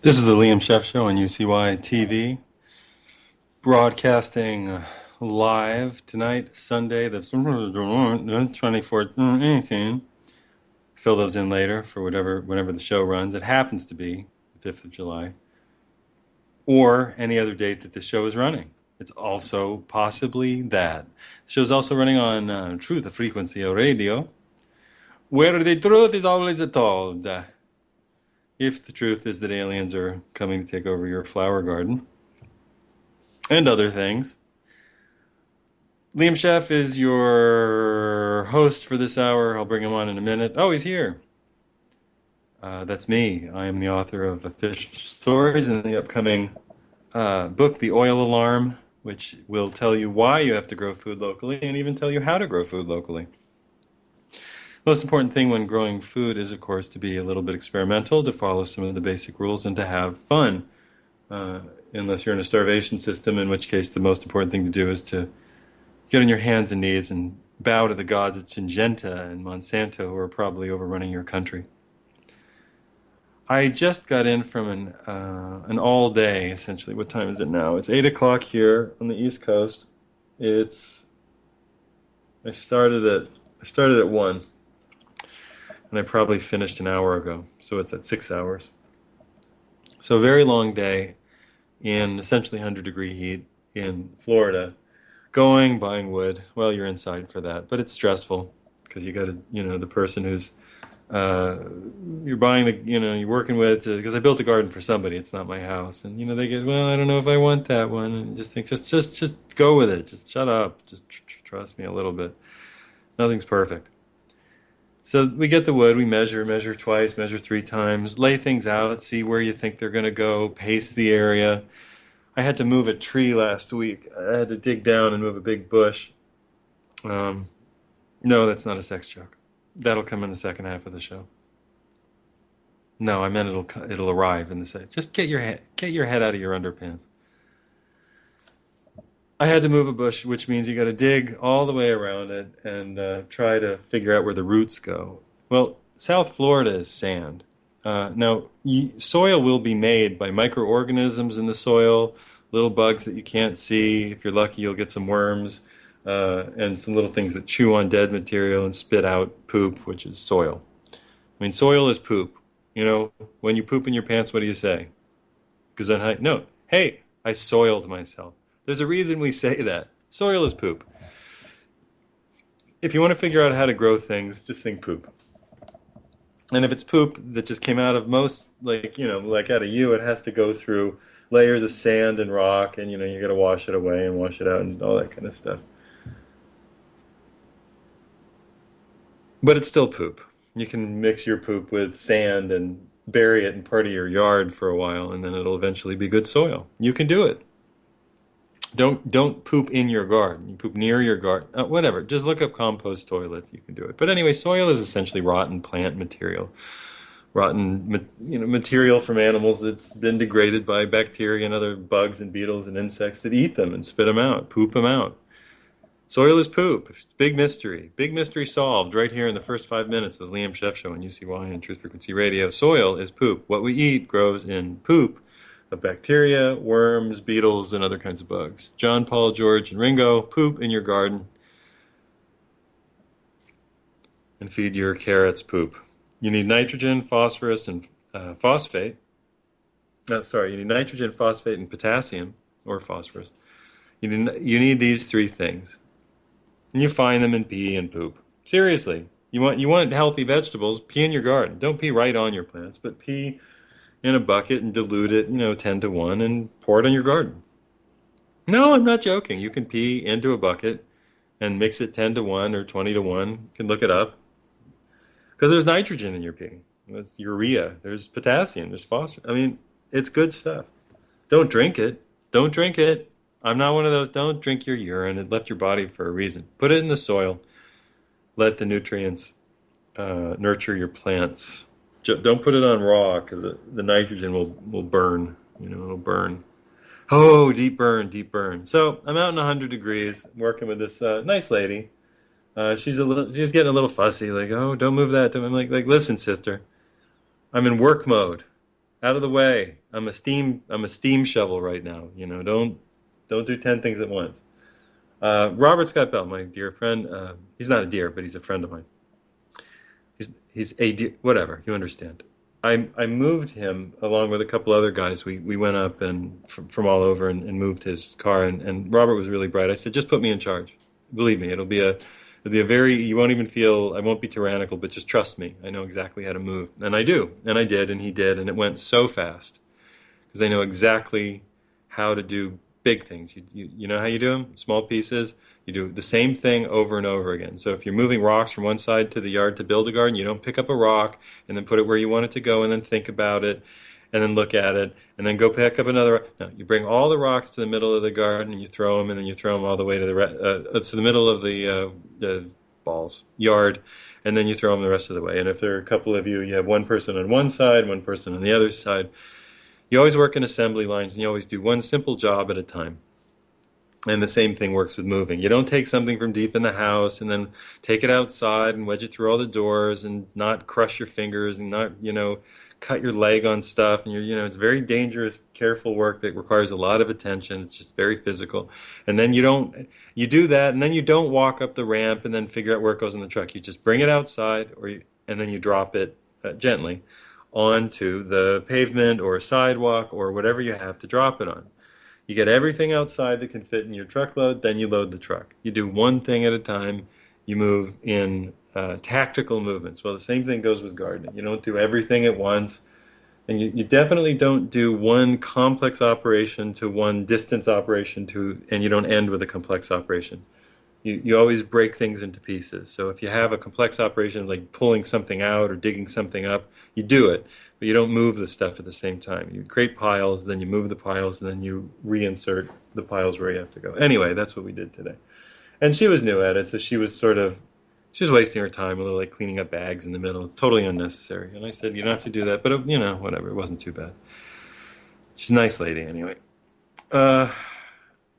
This is the Liam Scheff Show on UCY TV, broadcasting live tonight, Sunday, the 24th, 18. Fill those in later for whenever the show runs. It happens to be the 5th of July, or any other date that the show is running. It's also possibly that. The show is also running on Truth Frequency Radio, where the truth is always told. If the truth is that aliens are coming to take over your flower garden and other things. Liam Scheff is your host for this hour. I'll bring him on in a minute. Oh, he's here. That's me. I am the author of Official Stories and the upcoming book, The Oil Alarm, which will tell you why you have to grow food locally and even tell you how to grow food locally. Most important thing when growing food is, of course, to be a little bit experimental, to follow some of the basic rules, and to have fun. Unless you're in a starvation system, in which case the most important thing to do is to get on your hands and knees and bow to the gods at Syngenta and Monsanto, who are probably overrunning your country. I just got in from an all day, essentially. What time is it now? It's 8 o'clock here on the East Coast. I started at 1. And I probably finished an hour ago, so it's at 6 hours. So a very long day in essentially 100-degree heat in Florida. Buying wood. Well, you're inside for that, but it's stressful because you got to, the person who's you're buying you're working with, because I built a garden for somebody. It's not my house, and they get, well, I don't know if I want that one, and just think, just go with it. Just shut up. Just trust me a little bit. Nothing's perfect. So we get the wood, we measure twice, measure 3 times, lay things out, see where you think they're going to go, pace the area. I had to move a tree last week. I had to dig down and move a big bush. No, that's not a sex joke. That'll come in the second half of the show. No, I meant it'll arrive in the second. Just get your head out of your underpants. I had to move a bush, which means you got to dig all the way around it and try to figure out where the roots go. Well, South Florida is sand. Now, soil will be made by microorganisms in the soil, little bugs that you can't see. If you're lucky, you'll get some worms and some little things that chew on dead material and spit out poop, which is soil. I mean, soil is poop. When you poop in your pants, what do you say? Because no, hey, I soiled myself. There's a reason we say that. Soil is poop. If you want to figure out how to grow things, just think poop. And if it's poop that just came out of like out of you, it has to go through layers of sand and rock, and you got to wash it away and wash it out and all that kind of stuff. But it's still poop. You can mix your poop with sand and bury it in part of your yard for a while, and then it'll eventually be good soil. You can do it. Don't poop in your garden. You poop near your garden. Whatever. Just look up compost toilets. You can do it. But anyway, soil is essentially rotten plant material. Rotten, material from animals that's been degraded by bacteria and other bugs and beetles and insects that eat them and spit them out, poop them out. Soil is poop. It's big mystery. Big mystery solved right here in the first 5 minutes of the Liam Scheff Show on UCY and Truth Frequency Radio. Soil is poop. What we eat grows in poop of bacteria, worms, beetles, and other kinds of bugs. John, Paul, George, and Ringo, poop in your garden and feed your carrots poop. You need nitrogen, phosphorus, and phosphate. You need nitrogen, phosphate, and potassium, or phosphorus. You need these 3 things. And you find them in pee and poop. Seriously, you want healthy vegetables, pee in your garden. Don't pee right on your plants, but pee in a bucket and dilute it, 10 to 1, and pour it on your garden. No, I'm not joking. You can pee into a bucket and mix it 10 to 1 or 20 to 1. You can look it up. Because there's nitrogen in your pee. There's urea. There's potassium. There's phosphorus. I mean, it's good stuff. Don't drink it. Don't drink it. I'm not one of those. Don't drink your urine. It left your body for a reason. Put it in the soil. Let the nutrients nurture your plants. Don't put it on raw, because the nitrogen will burn. It'll burn. Oh, deep burn, deep burn. So I'm out in 100 degrees working with this nice lady. She's getting a little fussy, like, oh, don't move that. I'm like, listen, sister, I'm in work mode. Out of the way. I'm a steam shovel right now. Don't do 10 things at once. Robert Scott Bell, my dear friend. He's not a dear, but he's a friend of mine. He's a dear, whatever. You understand. I moved him along with a couple other guys. We went up and from all over and moved his car. And Robert was really bright. I said, just put me in charge. Believe me, it'll be a very, you won't even feel, I won't be tyrannical, but just trust me. I know exactly how to move. And I do. And I did, and he did. And it went so fast because I know exactly how to do big things. You know how you do them? Small pieces. You do the same thing over and over again. So if you're moving rocks from one side to the yard to build a garden, you don't pick up a rock and then put it where you want it to go and then think about it and then look at it and then go pick up another rock. No, you bring all the rocks to the middle of the garden and you throw them and then you throw them all the way to the middle of the balls yard and then you throw them the rest of the way. And if there are a couple of you, you have one person on one side, one person on the other side. You always work in assembly lines and you always do one simple job at a time. And the same thing works with moving. You don't take something from deep in the house and then take it outside and wedge it through all the doors and not crush your fingers and not, cut your leg on stuff. And it's very dangerous, careful work that requires a lot of attention. It's just very physical. And then you do that and then you don't walk up the ramp and then figure out where it goes in the truck. You just bring it outside and then you drop it gently onto the pavement or a sidewalk or whatever you have to drop it on. You get everything outside that can fit in your truckload, then you load the truck. You do one thing at a time. You move in tactical movements. Well, the same thing goes with gardening. You don't do everything at once. And you definitely don't do one complex operation to one distance operation and you don't end with a complex operation. You always break things into pieces. So if you have a complex operation like pulling something out or digging something up, you do it. But you don't move the stuff at the same time. You create piles, then you move the piles, and then you reinsert the piles where you have to go. Anyway, that's what we did today. And she was new at it, so she was wasting her time a little, like cleaning up bags in the middle, totally unnecessary. And I said, you don't have to do that, but whatever, it wasn't too bad. She's a nice lady anyway.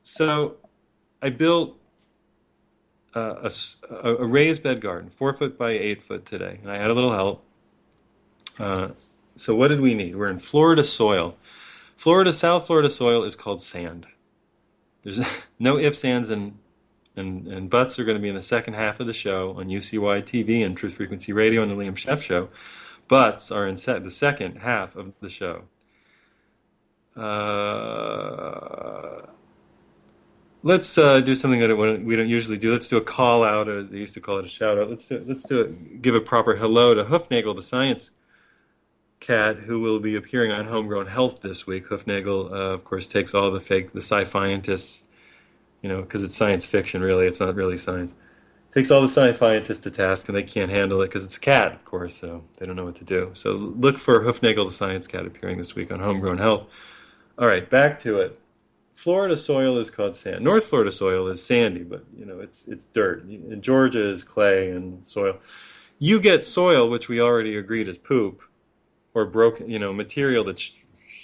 So I built a raised bed garden, 4 foot by 8 foot today, and I had a little help. So what did we need? We're in Florida soil. South Florida soil is called sand. There's no ifs, ands, and buts are going to be in the second half of the show on UCY TV and Truth Frequency Radio and the Liam Scheff Show. Buts are in the second half of the show. Let's do something that we don't usually do. Let's do a call out, or they used to call it a shout out. Let's do it. Give a proper hello to Hoofnagel, the science cat, who will be appearing on Homegrown Health this week. Hoofnagel, of course, takes all the sci-fientists, because it's science fiction, really. It's not really science. Takes all the sci-fientists to task, and they can't handle it because it's a cat, of course, so they don't know what to do. So look for Hoofnagel, the science cat, appearing this week on Homegrown Health. All right, back to it. Florida soil is called sand. North Florida soil is sandy, but it's dirt. In Georgia is clay and soil. You get soil, which we already agreed is poop, or broken, material that's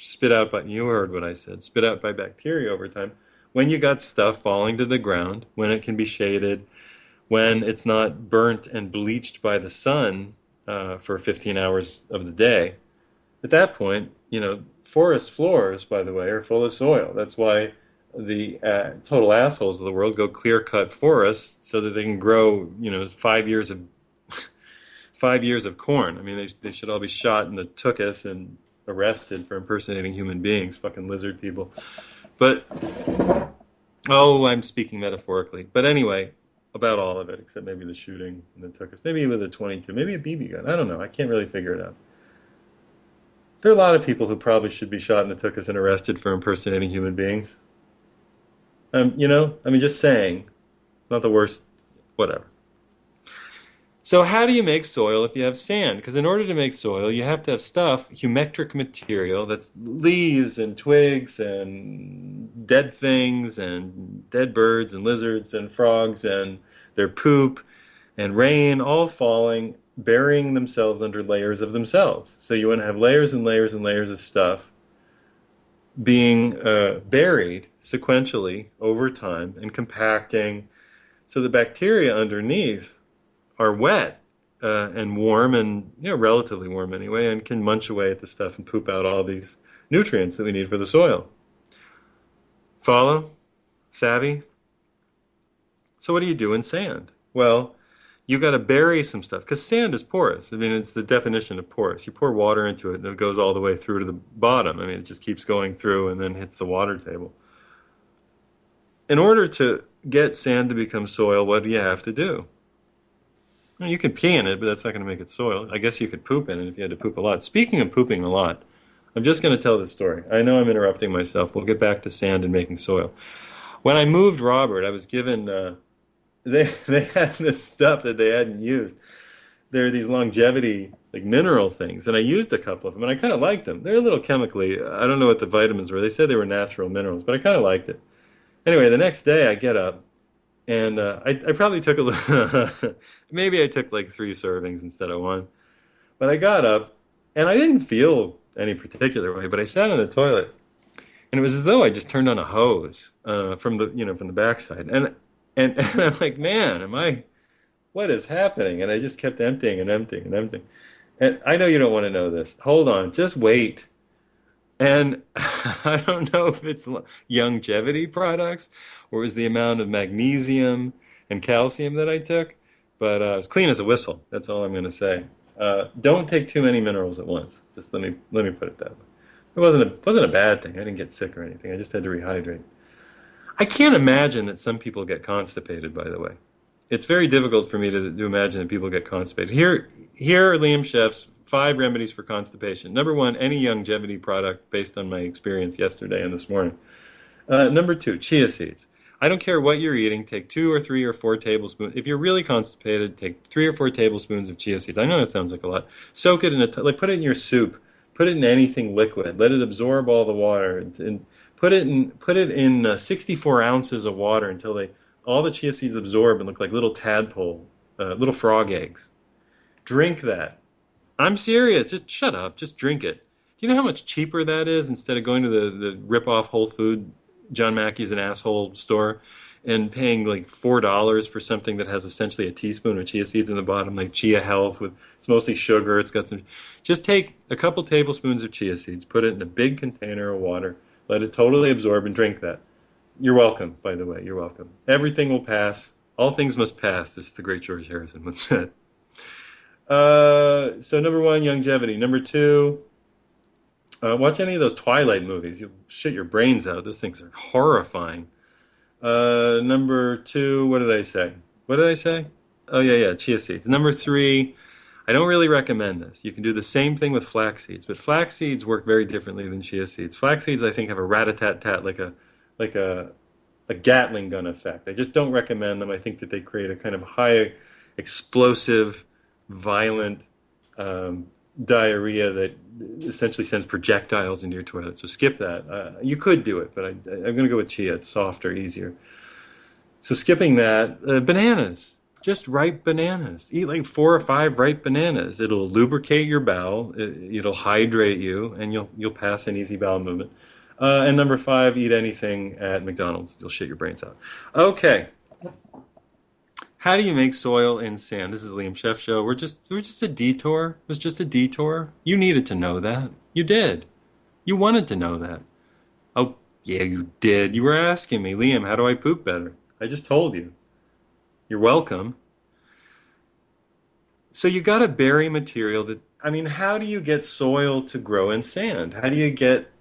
spit out by, you heard what I said, spit out by bacteria over time. When you got stuff falling to the ground, when it can be shaded, when it's not burnt and bleached by the sun for 15 hours of the day, at that point, forest floors, by the way, are full of soil. That's why the total assholes of the world go clear-cut forests so that they can grow, 5 years of 5 years of corn. I mean, they should all be shot in the tuchus and arrested for impersonating human beings, fucking lizard people. But, I'm speaking metaphorically. But anyway, about all of it, except maybe the shooting and the tuchus. Maybe with a 22, maybe a BB gun. I don't know. I can't really figure it out. There are a lot of people who probably should be shot in the tuchus and arrested for impersonating human beings. Just saying. Not the worst, whatever. So how do you make soil if you have sand? Because in order to make soil, you have to have stuff, humetric material, that's leaves and twigs and dead things and dead birds and lizards and frogs and their poop and rain all falling, burying themselves under layers of themselves. So you want to have layers and layers and layers of stuff being buried sequentially over time and compacting, so the bacteria underneath are wet and warm and relatively warm anyway, and can munch away at the stuff and poop out all these nutrients that we need for the soil. Follow? Savvy? So what do you do in sand? Well, you got to bury some stuff because sand is porous. I mean, it's the definition of porous. You pour water into it and it goes all the way through to the bottom. I mean, it just keeps going through and then hits the water table. In order to get sand to become soil, what do you have to do? Well, you can pee in it, but that's not going to make it soil. I guess you could poop in it if you had to poop a lot. Speaking of pooping a lot, I'm just going to tell this story. I know I'm interrupting myself. We'll get back to sand and making soil. When I moved Robert, I was given, they had this stuff that they hadn't used. There are these longevity, like mineral things, and I used a couple of them, and I kind of liked them. They're a little chemically, I don't know what the vitamins were. They said they were natural minerals, but I kind of liked it. Anyway, the next day I get up, and I probably took a little, maybe I took like 3 servings instead of 1. But I got up, and I didn't feel any particular way, but I sat on the toilet, and it was as though I just turned on a hose from the backside, and I'm like, man, what is happening? And I just kept emptying and emptying and emptying. And I know you don't want to know this. Hold on, just wait. And I don't know if it's longevity products or it was the amount of magnesium and calcium that I took, but it was clean as a whistle. That's all I'm going to say. Don't take too many minerals at once. Just let me put it that way. It wasn't a bad thing. I didn't get sick or anything. I just had to rehydrate. I can't imagine that some people get constipated, by the way. It's very difficult for me to imagine that people get constipated. Here are Liam Scheff's 5 remedies for constipation. Number 1, any longevity product based on my experience yesterday and this morning. Number 2, chia seeds. I don't care what you're eating. Take 2 or 3 or 4 tablespoons. If you're really constipated, take 3 or 4 tablespoons of chia seeds. I know that sounds like a lot. Soak it in put it in your soup. Put it in anything liquid. Let it absorb all the water, and put it in 64 ounces of water until all the chia seeds absorb and look like little tadpole, little frog eggs. Drink that. I'm serious. Just shut up. Just drink it. Do you know how much cheaper that is instead of going to the rip-off Whole Food, John Mackey's an asshole store, and paying like $4 for something that has essentially a teaspoon of chia seeds in the bottom, like Chia Health, it's mostly sugar. It's got some. Just take a couple tablespoons of chia seeds, put it in a big container of water, let it totally absorb, and drink that. You're welcome, by the way. You're welcome. Everything will pass. All things must pass, as the great George Harrison once said. So number 1, longevity. Number 2, watch any of those Twilight movies. You'll shit your brains out. Those things are horrifying. Number 2, what did I say? What did I say? Oh, yeah, chia seeds. Number 3, I don't really recommend this. You can do the same thing with flax seeds, but flax seeds work very differently than chia seeds. Flax seeds, I think, have a rat-a-tat-tat, like a Gatling gun effect. I just don't recommend them. I think that they create a kind of high explosive, violent diarrhea that essentially sends projectiles into your toilet. So skip that. You could do it, but I'm going to go with chia. It's softer, easier. So skipping that, bananas. Just ripe bananas. Eat like 4 or 5 ripe bananas. It'll lubricate your bowel. It'll hydrate you, and you'll pass an easy bowel movement. And number 5, eat anything at McDonald's. You'll shit your brains out. Okay. How do you make soil in sand? This is the Liam Scheff Show. We're just a detour. It was just a detour. You needed to know that. You did. You wanted to know that. Oh, yeah, you did. You were asking me, Liam, how do I poop better? I just told you. You're welcome. So you got to bury material how do you get soil to grow in sand?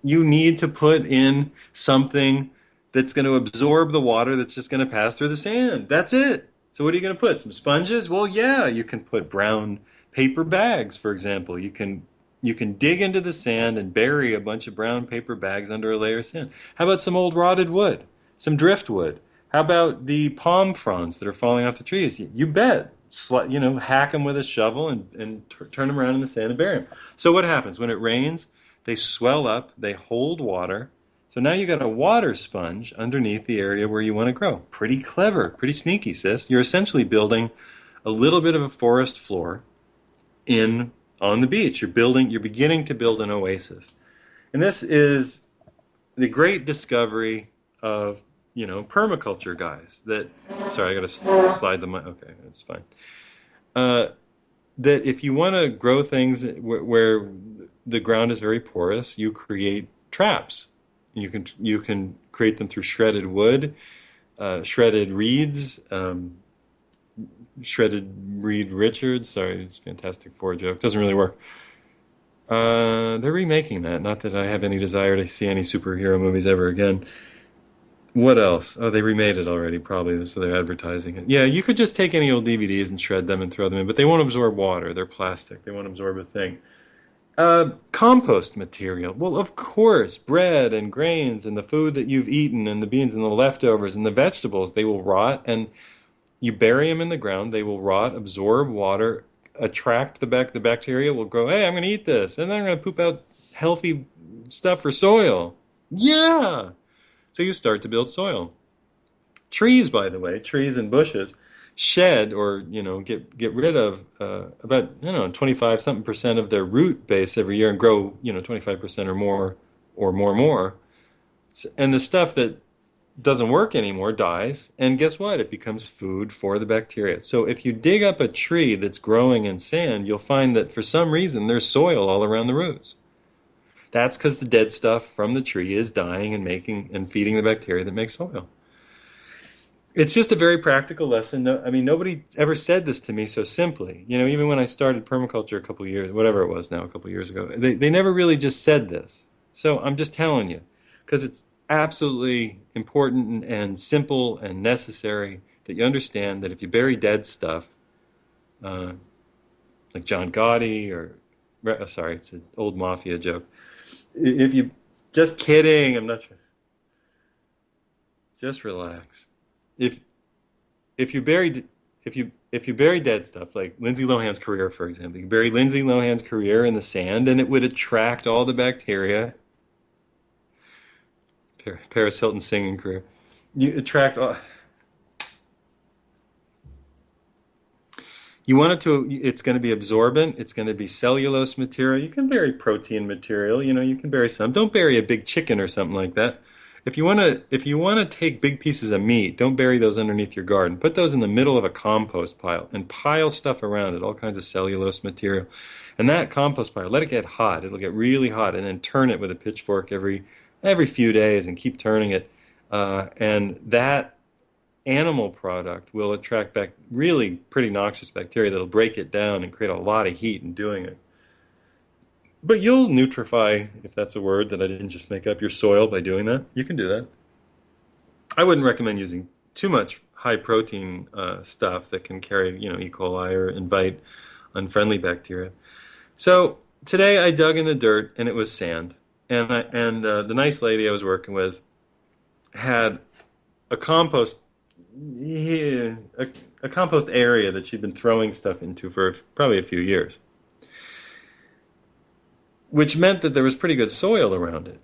You need to put in something that's going to absorb the water that's just going to pass through the sand. That's it. So what are you going to put? Some sponges? Well, yeah, you can put brown paper bags, for example. You can dig into the sand and bury a bunch of brown paper bags under a layer of sand. How about some old rotted wood? Some driftwood? How about the palm fronds that are falling off the trees? You bet. Hack them with a shovel and turn them around in the sand and bury them. So what happens? When it rains, they swell up, they hold water. So now you got a water sponge underneath the area where you want to grow. Pretty clever, pretty sneaky, sis. You're essentially building a little bit of a forest floor on the beach. You're beginning to build an oasis. And this is the great discovery of permaculture guys. Sorry, I got to slide the mic. Okay, that's fine. that if you want to grow things where the ground is very porous, you create traps. You can create them through shredded wood, shredded reeds, shredded Reed Richards. Sorry, it's a Fantastic Four joke. Doesn't really work. They're remaking that. Not that I have any desire to see any superhero movies ever again. What else? Oh, they remade it already, probably, so they're advertising it. Yeah, you could just take any old DVDs and shred them and throw them in, but they won't absorb water. They're plastic. They won't absorb a thing. Compost material. Well, of course, bread and grains and the food that you've eaten and the beans and the leftovers and the vegetables, they will rot. And you bury them in the ground, they will rot, absorb water, attract the bacteria will go, hey, I'm going to eat this, and then I'm going to poop out healthy stuff for soil. Yeah. So you start to build soil. Trees, by the way, trees and bushes shed or get rid of about 25 something percent of their root base every year and grow 25% or more. And the stuff that doesn't work anymore dies, and guess what? It becomes food for the bacteria. So if you dig up a tree that's growing in sand, you'll find that for some reason there's soil all around the roots. That's because the dead stuff from the tree is dying and making and feeding the bacteria that make soil. It's just a very practical lesson. No, I mean, nobody ever said this to me so simply. Even when I started permaculture a couple of years, whatever it was now, a couple of years ago, they never really just said this. So I'm just telling you, because it's absolutely important and simple and necessary that you understand that if you bury dead stuff, like John Gotti or, sorry, it's an old mafia joke. If you, just kidding, I'm not sure. Just relax. If if you bury if you bury dead stuff like Lindsay Lohan's career, for example, you bury Lindsay Lohan's career in the sand, and it would attract all the bacteria. Paris Hilton's singing career, you attract all. You want it to, it's going to be absorbent. It's going to be cellulose material. You can bury protein material. You can bury some. Don't bury a big chicken or something like that. If you want to take big pieces of meat, don't bury those underneath your garden. Put those in the middle of a compost pile and pile stuff around it, all kinds of cellulose material. And that compost pile, let it get hot. It'll get really hot, and then turn it with a pitchfork every few days and keep turning it. And that animal product will attract back really pretty noxious bacteria that'll break it down and create a lot of heat in doing it. But you'll nutrify, if that's a word that I didn't just make up, your soil by doing that. You can do that. I wouldn't recommend using too much high protein stuff that can carry, E. coli or invite unfriendly bacteria. So today I dug in the dirt and it was sand. And the nice lady I was working with had a compost, yeah, a compost area that she'd been throwing stuff into for probably a few years, which meant that there was pretty good soil around it,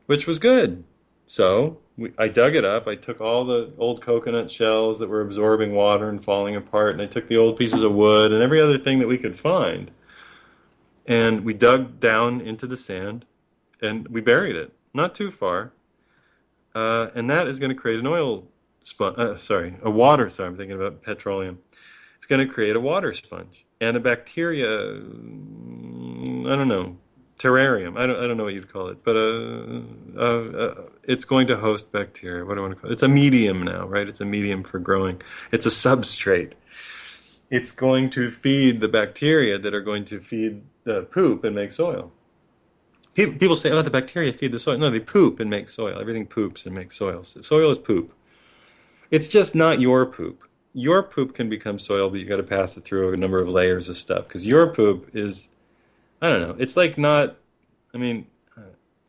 which was good. So I dug it up. I took all the old coconut shells that were absorbing water and falling apart, and I took the old pieces of wood and every other thing that we could find, and we dug down into the sand, and we buried it, not too far, and that is going to create an oil sponge. A water. Sorry, I'm thinking about petroleum. It's going to create a water sponge and a bacteria. I don't know, terrarium. I don't know what you'd call it, but it's going to host bacteria. What do I want to call it? It's a medium now, right? It's a medium for growing. It's a substrate. It's going to feed the bacteria that are going to feed the poop and make soil. People say, oh, the bacteria feed the soil. No, they poop and make soil. Everything poops and makes soil. Soil is poop. It's just not your poop. Your poop can become soil, but you got to pass it through a number of layers of stuff. Because your poop is, I don't know. It's like not. I mean,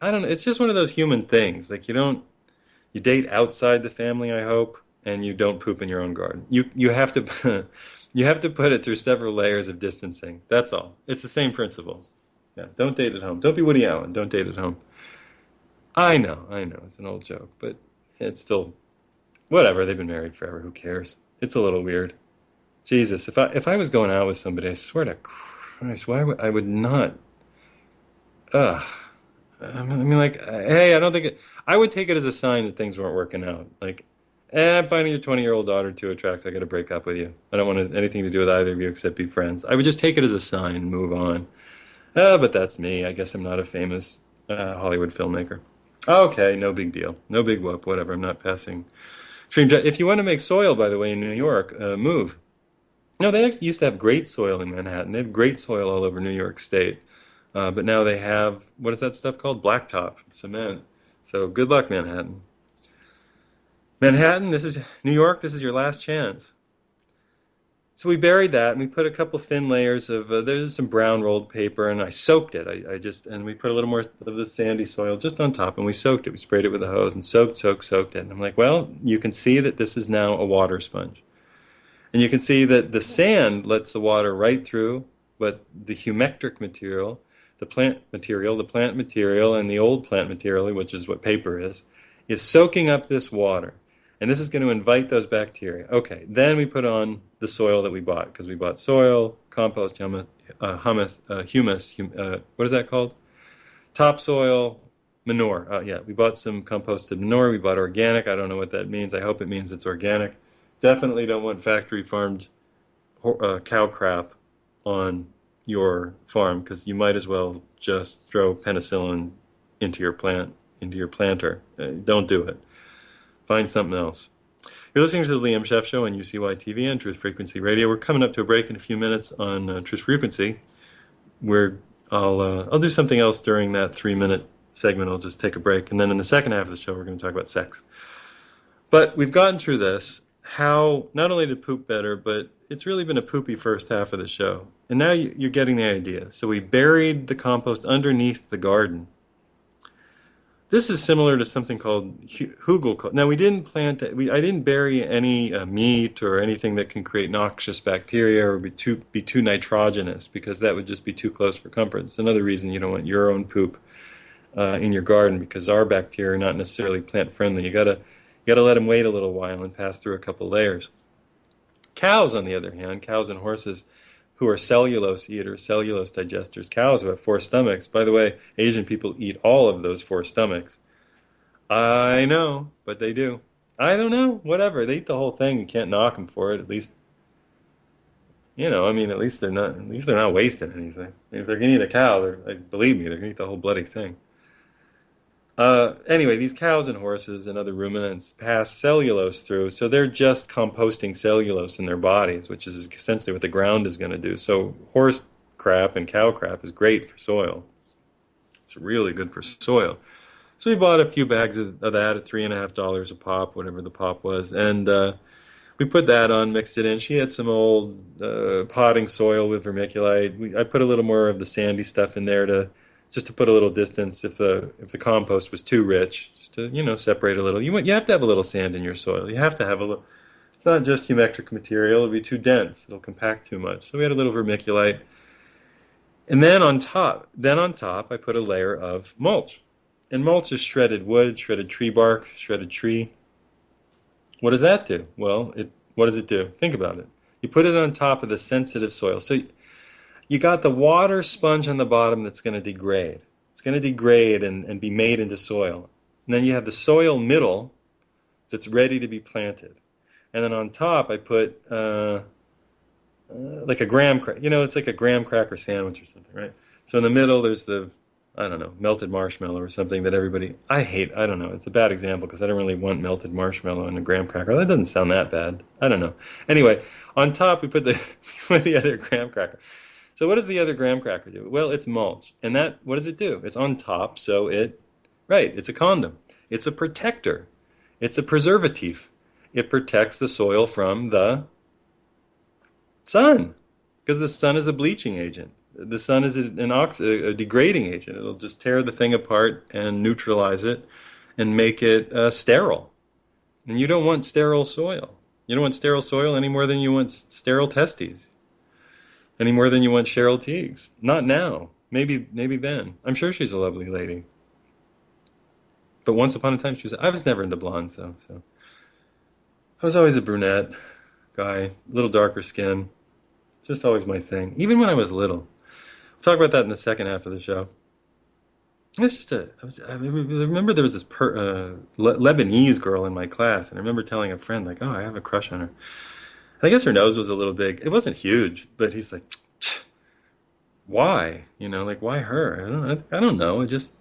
I don't know. It's just one of those human things. Like you date outside the family, I hope, and you don't poop in your own garden. You have to you have to put it through several layers of distancing. That's all. It's the same principle. Yeah. Don't date at home. Don't be Woody Allen. Don't date at home. I know. It's an old joke, but it's still. Whatever, they've been married forever. Who cares? It's a little weird. Jesus, if I was going out with somebody, I swear to Christ, why would I would not? Ugh. I mean, like, hey, I don't think I would take it as a sign that things weren't working out. Like, I'm finding your 20-year-old daughter too attractive. I got to break up with you. I don't want anything to do with either of you except be friends. I would just take it as a sign and move on. But that's me. I guess I'm not a famous Hollywood filmmaker. Okay, no big deal. No big whoop, whatever. I'm not passing. If you want to make soil, by the way, in New York, move. No, they actually used to have great soil in Manhattan. They have great soil all over New York State. But now they have, what is that stuff called? Blacktop, cement. So good luck, Manhattan. Manhattan, this is New York, this is your last chance. So we buried that and we put a couple thin layers of, there's some brown rolled paper and I soaked it. And we put a little more of the sandy soil just on top and we soaked it. We sprayed it with a hose and soaked it. And I'm like, well, you can see that this is now a water sponge. And you can see that the sand lets the water right through, but the humectic material, the plant material, and the old plant material, which is what paper is soaking up this water. And this is going to invite those bacteria. Okay, then we put on the soil that we bought, because we bought soil, compost, humus, what is that called? Topsoil, manure. Yeah, we bought some composted manure. We bought organic. I don't know what that means. I hope it means it's organic. Definitely don't want factory farmed cow crap on your farm because you might as well just throw penicillin into your planter. Don't do it. Find something else. You're listening to the Liam Scheff Show on UCY TV and Truth Frequency Radio. We're coming up to a break in a few minutes on Truth Frequency, where I'll do something else during that 3-minute segment. I'll just take a break, and then in the second half of the show, we're going to talk about sex. But we've gotten through this. How not only to poop better, but it's really been a poopy first half of the show. And now you're getting the idea. So we buried the compost underneath the garden. This is similar to something called hugel. Now we didn't plant. I didn't bury any meat or anything that can create noxious bacteria or be too nitrogenous because that would just be too close for comfort. It's another reason you don't want your own poop in your garden because our bacteria are not necessarily plant friendly. You gotta let them wait a little while and pass through a couple layers. Cows, on the other hand, cows and horses who are cellulose eaters, cellulose digesters, cows who have 4 stomachs. By the way, Asian people eat all of those 4 stomachs. I know, but they do. I don't know, whatever. They eat the whole thing. You can't knock them for it. At least, at least they're not wasting anything. If they're going to eat a cow, believe me, they're going to eat the whole bloody thing. Anyway, these cows and horses and other ruminants pass cellulose through, so they're just composting cellulose in their bodies, which is essentially what the ground is going to do. So horse crap and cow crap is great for soil. It's really good for soil. So we bought a few bags of that at $3.50 a pop, whatever the pop was, and we put that on, mixed it in. She had some old potting soil with vermiculite. I put a little more of the sandy stuff in there just to put a little distance if the compost was too rich, just to separate a little. You have to have a little sand in your soil. You have to have a little. It's not just humectic material. It'll be too dense. It'll compact too much. So we had a little vermiculite, and then on top, I put a layer of mulch. And mulch is shredded wood, shredded tree bark, shredded tree. What does that do? Well, what does it do? Think about it. You put it on top of the sensitive soil. So you got the water sponge on the bottom that's going to degrade. It's going to degrade and be made into soil. And then you have the soil middle that's ready to be planted. And then on top I put like a graham cracker. It's like a graham cracker sandwich or something, right? So in the middle there's melted marshmallow or something that everybody, I hate. I don't know. It's a bad example because I don't really want melted marshmallow and a graham cracker. That doesn't sound that bad. I don't know. Anyway, on top we put the other graham cracker. So what does the other graham cracker do? Well, it's mulch. And what does it do? It's on top, so it's a condom. It's a protector. It's a preservative. It protects the soil from the sun, because the sun is a bleaching agent. The sun is a degrading agent. It'll just tear the thing apart and neutralize it and make it sterile. And you don't want sterile soil. You don't want sterile soil any more than you want sterile testes. Any more than you want Cheryl Teagues. Not now. Maybe then. I'm sure she's a lovely lady. But once upon a time, I was never into blondes, though. So I was always a brunette guy, a little darker skin. Just always my thing. Even when I was little. We'll talk about that in the second half of the show. It's just I remember there was this Lebanese girl in my class, and I remember telling a friend, like, oh, I have a crush on her. And I guess her nose was a little big. It wasn't huge, but he's like, why? Like, why her? I don't know. I just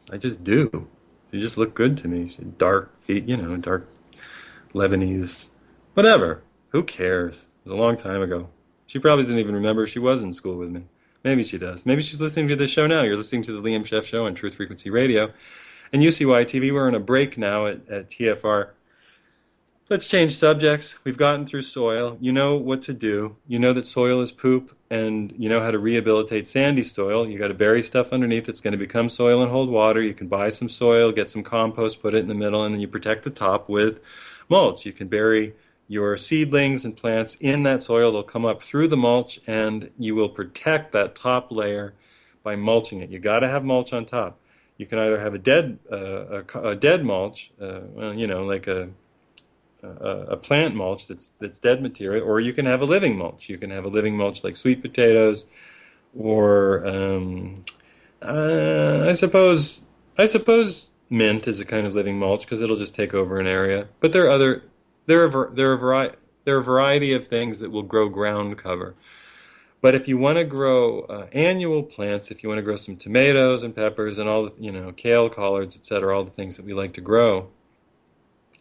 do. She just looked good to me. She had dark feet, dark Lebanese, whatever. Who cares? It was a long time ago. She probably doesn't even remember she was in school with me. Maybe she does. Maybe she's listening to this show now. You're listening to the Liam Scheff Show on Truth Frequency Radio and UCY TV. We're on a break now at TFR. Let's change subjects. We've gotten through soil. You know what to do. You know that soil is poop, and you know how to rehabilitate sandy soil. You got to bury stuff underneath that's going to become soil and hold water. You can buy some soil, get some compost, put it in the middle, and then you protect the top with mulch. You can bury your seedlings and plants in that soil. They'll come up through the mulch, and you will protect that top layer by mulching it. You got to have mulch on top. You can either have a dead mulch, like a plant mulch that's dead material, or you can have a living mulch. You can have a living mulch like sweet potatoes, or I suppose mint is a kind of living mulch because it'll just take over an area. But there are a variety of things that will grow ground cover. But if you want to grow annual plants, if you want to grow some tomatoes and peppers and all the kale, collards, etc., all the things that we like to grow.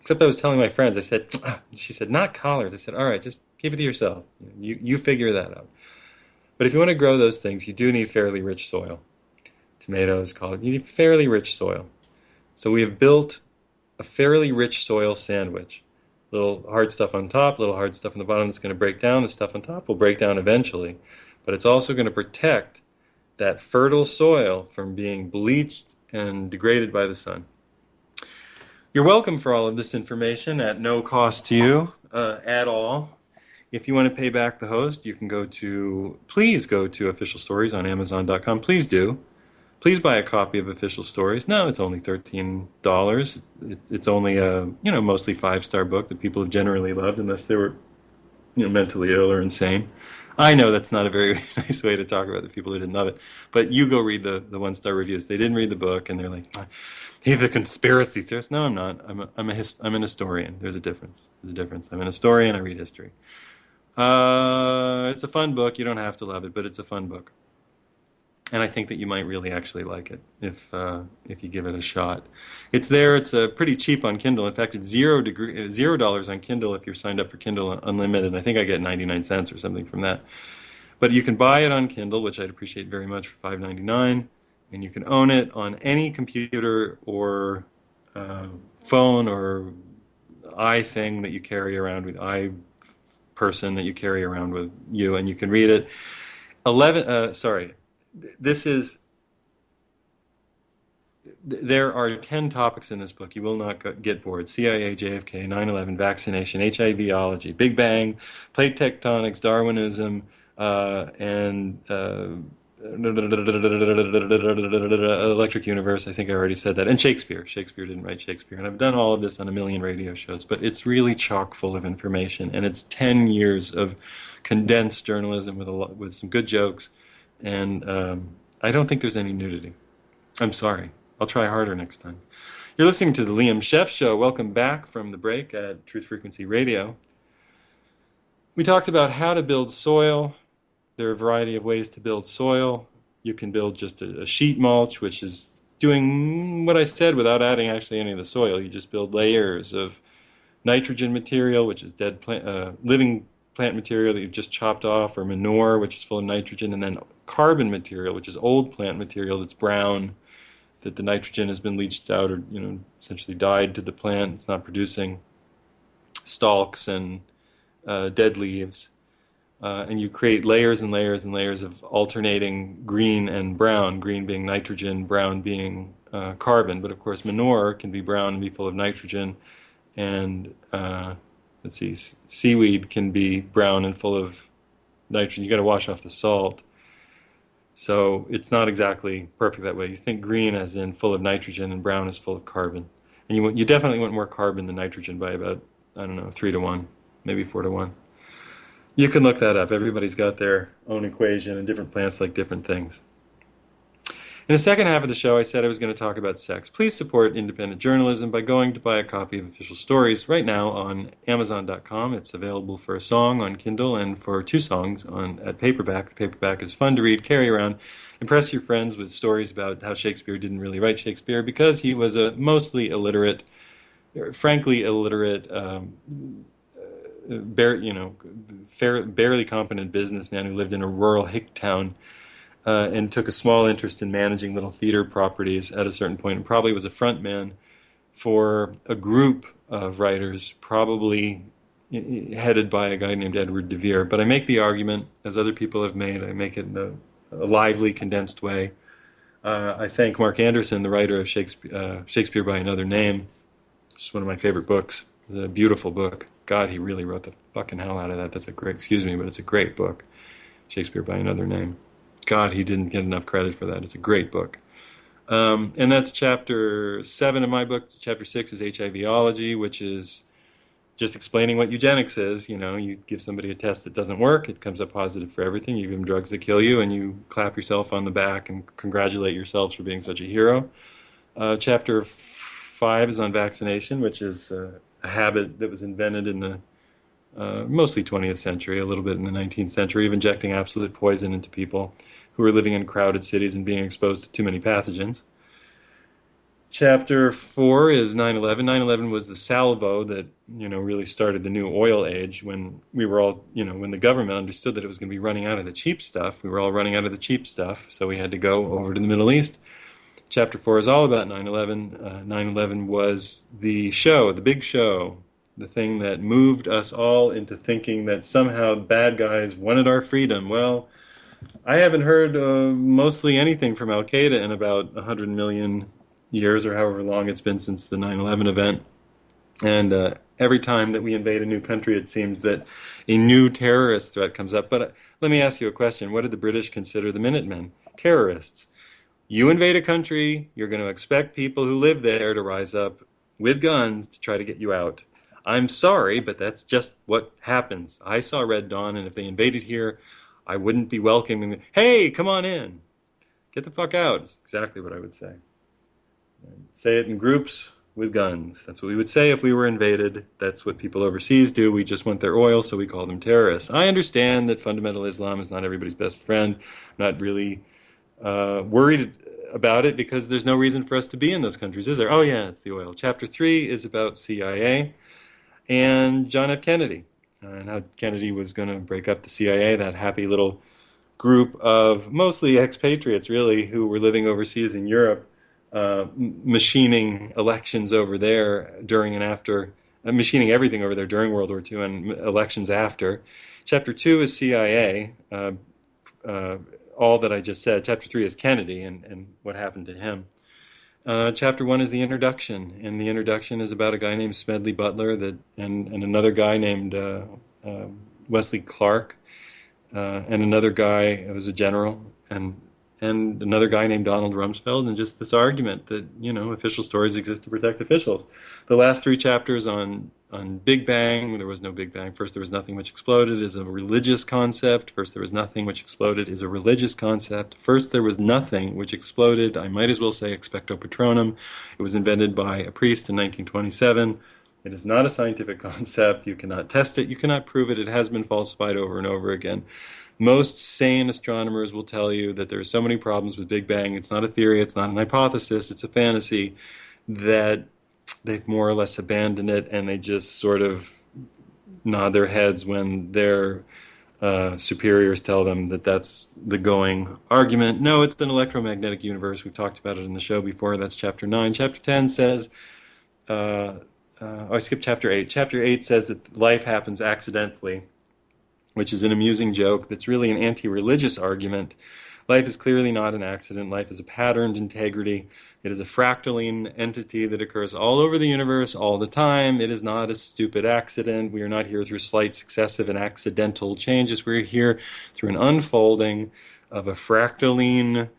Except I was telling my friends, I said, she said, not collards. I said, all right, just keep it to yourself. You figure that out. But if you want to grow those things, you do need fairly rich soil. Tomatoes, collards, you need fairly rich soil. So we have built a fairly rich soil sandwich. Little hard stuff on top, little hard stuff on the bottom that's going to break down. The stuff on top will break down eventually. But it's also going to protect that fertile soil from being bleached and degraded by the sun. You're welcome for all of this information at no cost to you at all. If you want to pay back the host, you can please go to Official Stories on Amazon.com. Please do. Please buy a copy of Official Stories. No, it's only $13. It's only a mostly 5-star book that people have generally loved, unless they were mentally ill or insane. I know that's not a very nice way to talk about the people who didn't love it, but you go read the 1-star reviews. They didn't read the book, and they're like, he's a conspiracy theorist. No, I'm not. I'm an historian. There's a difference. I'm an historian. I read history. It's a fun book. You don't have to love it, but it's a fun book. And I think that you might really actually like it if you give it a shot. It's there. It's pretty cheap on Kindle. In fact, it's $0 on Kindle if you're signed up for Kindle Unlimited. I think I get 99 cents or something from that. But you can buy it on Kindle, which I'd appreciate very much, for $5.99, and you can own it on any computer or phone or iPhone that you carry around with person that you carry around with you, and you can read it. There are 10 topics in this book. You will not get bored. CIA, JFK, 9/11, vaccination, HIVology, Big Bang, plate tectonics, Darwinism, and Electric Universe. I think I already said that. And Shakespeare. Shakespeare didn't write Shakespeare. And I've done all of this on a million radio shows, but it's really chock full of information, and it's 10 years of condensed journalism with some good jokes. And I don't think there's any nudity. I'm sorry. I'll try harder next time. You're listening to the Liam Scheff Show. Welcome back from the break at Truth Frequency Radio. We talked about how to build soil. There are a variety of ways to build soil. You can build just a sheet mulch, which is doing what I said without adding actually any of the soil. You just build layers of nitrogen material, which is living plant material that you've just chopped off, or manure, which is full of nitrogen, and then carbon material, which is old plant material that's brown, that the nitrogen has been leached out or essentially died to the plant. It's not producing stalks and dead leaves. And you create layers and layers and layers of alternating green and brown, green being nitrogen, brown being carbon. But of course manure can be brown and be full of nitrogen, and seaweed can be brown and full of nitrogen. You got to wash off the salt. So it's not exactly perfect that way. You think green as in full of nitrogen and brown is full of carbon. And you definitely want more carbon than nitrogen by about, 3-to-1, maybe 4-to-1. You can look that up. Everybody's got their own equation, and different plants like different things. In the second half of the show, I said I was going to talk about sex. Please support independent journalism by going to buy a copy of Official Stories right now on Amazon.com. It's available for a song on Kindle and for 2 songs at paperback. The paperback is fun to read, carry around, impress your friends with stories about how Shakespeare didn't really write Shakespeare because he was a mostly illiterate, frankly illiterate, barely competent businessman who lived in a rural hick town. And took a small interest in managing little theater properties at a certain point, and probably was a front man for a group of writers, probably headed by a guy named Edward de Vere. But I make the argument, as other people have made, I make it in a lively, condensed way. I thank Mark Anderson, the writer of Shakespeare by Another Name, which is one of my favorite books. It's a beautiful book. God, he really wrote the fucking hell out of that. That's a great, excuse me, but it's a great book, Shakespeare by Another Name. God, he didn't get enough credit for that. It's a great book. And that's chapter 7 of my book. Chapter 6 is HIVology, which is just explaining what eugenics is. You know, you give somebody a test that doesn't work, it comes up positive for everything. You give them drugs that kill you, and you clap yourself on the back and congratulate yourselves for being such a hero. Chapter 5 is on vaccination, which is a habit that was invented in the mostly 20th century, a little bit in the 19th century, of injecting absolute poison into people who were living in crowded cities and being exposed to too many pathogens. Chapter 4 is 9/11. 9/11 was the salvo that, really started the new oil age when we were all, when the government understood that it was going to be running out of the cheap stuff. We were all running out of the cheap stuff, so we had to go over to the Middle East. Chapter 4 is all about 9/11. 9/11 was the show, the big show, the thing that moved us all into thinking that somehow bad guys wanted our freedom. Well, I haven't heard mostly anything from Al-Qaeda in about 100 million years or however long it's been since the 9/11 event. And every time that we invade a new country, it seems that a new terrorist threat comes up. But let me ask you a question. What did the British consider the Minutemen? Terrorists. You invade a country, you're going to expect people who live there to rise up with guns to try to get you out. I'm sorry, but that's just what happens. I saw Red Dawn, and if they invaded here, I wouldn't be welcoming them. Hey, come on in. Get the fuck out. It's exactly what I would say. I'd say it in groups with guns. That's what we would say if we were invaded. That's what people overseas do. We just want their oil, so we call them terrorists. I understand that fundamental Islam is not everybody's best friend. I'm not really worried about it because there's no reason for us to be in those countries, is there? Oh, yeah, it's the oil. Chapter 3 is about CIA and John F. Kennedy. And how Kennedy was going to break up the CIA, that happy little group of mostly expatriates, really, who were living overseas in Europe, machining elections over there during and after, machining everything over there during World War II and elections after. Chapter 2 is CIA, all that I just said. Chapter 3 is Kennedy and what happened to him. Chapter 1 is the introduction, and the introduction is about a guy named Smedley Butler and another guy named Wesley Clark, and another guy who was a general, and another guy named Donald Rumsfeld, and just this argument that, official stories exist to protect officials. The last 3 chapters on Big Bang, there was no Big Bang. First there was nothing which exploded is a religious concept. First there was nothing which exploded is a religious concept. First there was nothing which exploded, I might as well say expecto patronum. It was invented by a priest in 1927. It is not a scientific concept. You cannot test it. You cannot prove it. It has been falsified over and over again. Most sane astronomers will tell you that there are so many problems with Big Bang. It's not a theory. It's not an hypothesis. It's a fantasy that they've more or less abandoned it, and they just sort of nod their heads when their superiors tell them that that's the going argument. No, it's an electromagnetic universe. We've talked about it in the show before. That's chapter 9. Chapter 10 says, I skipped chapter 8. Chapter 8 says that life happens accidentally, which is an amusing joke that's really an anti-religious argument. Life is clearly not an accident. Life is a patterned integrity. It is a fractaline entity that occurs all over the universe all the time. It is not a stupid accident. We are not here through slight, successive, and accidental changes. We're here through an unfolding of a fractaline,